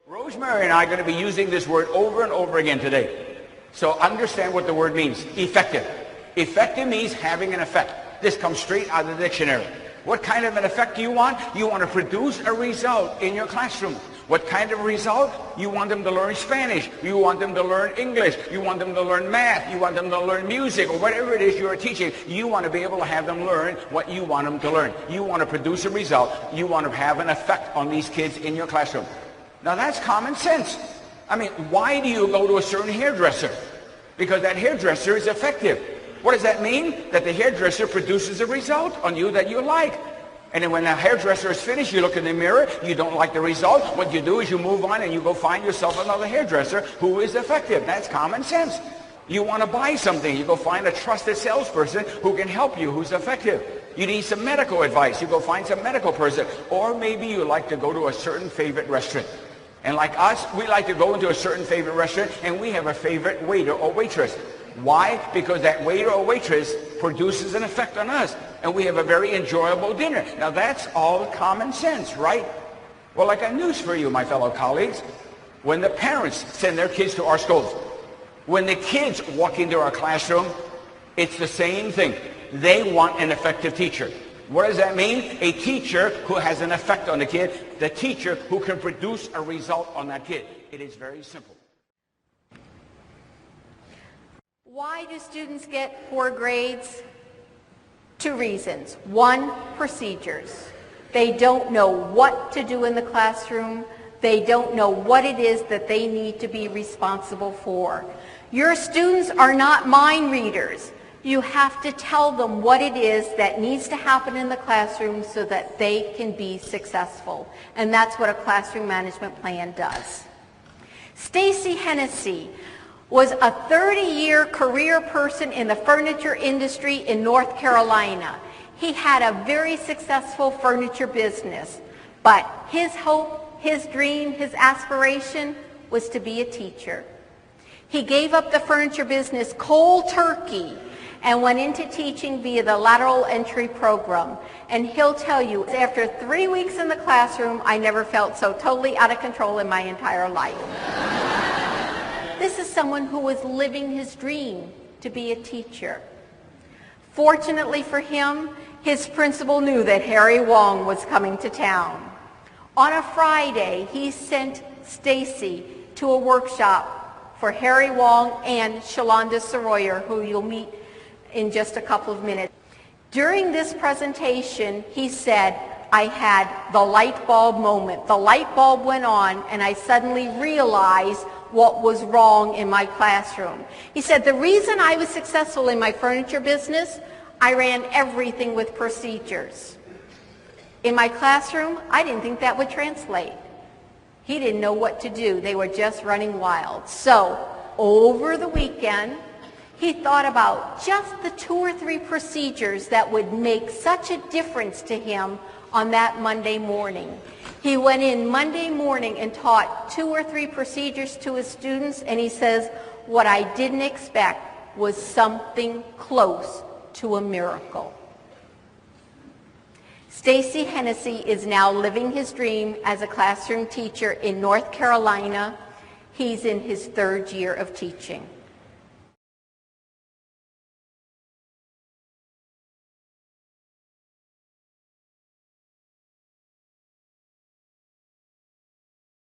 Rosemary and I are going to be using this word over and over again today. So understand what the word means. Effective. Effective means having an effect. This comes straight out of the dictionary. What kind of an effect do you want? You want to produce a result in your classroom. What kind of result? You want them to learn Spanish. You want them to learn English. You want them to learn math. You want them to learn music or whatever it is you're teaching. You want to be able to have them learn what you want them to learn. You want to produce a result. You want to have an effect on these kids in your classroom. Now that's common sense. I mean, why do you go to a certain hairdresser? Because that hairdresser is effective. What does that mean? That the hairdresser produces a result on you that you like. And then when the hairdresser is finished, you look in the mirror, you don't like the result. What you do is you move on and you go find yourself another hairdresser who is effective. That's common sense. You want to buy something, you go find a trusted salesperson who can help you, who's effective. You need some medical advice, you go find some medical person. Or maybe you like to go to a certain favorite restaurant. And like us, we like to go into a certain favorite restaurant and we have a favorite waiter or waitress. Why? Because that waiter or waitress produces an effect on us. And we have a very enjoyable dinner. Now that's all common sense, right? Well, I got news for you, my fellow colleagues. When the parents send their kids to our schools, when the kids walk into our classroom, it's the same thing. They want an effective teacher. What does that mean? A teacher who has an effect on the kid. The teacher who can produce a result on that kid. It is very simple. Why do students get poor grades? Two reasons. One, procedures. They don't know what to do in the classroom. They don't know what it is that they need to be responsible for. Your students are not mind readers. You have to tell them what it is that needs to happen in the classroom so that they can be successful. And that's what a classroom management plan does. Stacy Hennessy was a 30-year career person in the furniture industry in North Carolina. He had a very successful furniture business, but his hope, his dream, his aspiration was to be a teacher. He gave up the furniture business cold turkey and went into teaching via the lateral entry program. And he'll tell you, after 3 weeks in the classroom, I never felt so totally out of control in my entire life. This is someone who was living his dream to be a teacher. Fortunately for him, his principal knew that Harry Wong was coming to town. On a Friday, he sent Stacy to a workshop for Harry Wong and Shalonda Soroyer, who you'll meet in just a couple of minutes. During this presentation, he said, I had the light bulb moment. The light bulb went on, and I suddenly realized what was wrong in my classroom. He said, the reason I was successful in my furniture business, I ran everything with procedures. In my classroom, I didn't think that would translate. He didn't know what to do. They were just running wild. So, over the weekend, he thought about just the 2 or 3 procedures that would make such a difference to him on that Monday morning. He went in Monday morning and taught 2 or 3 procedures to his students, and he says, what I didn't expect was something close to a miracle. Stacy Hennessy is now living his dream as a classroom teacher in North Carolina. He's in his 3rd year of teaching.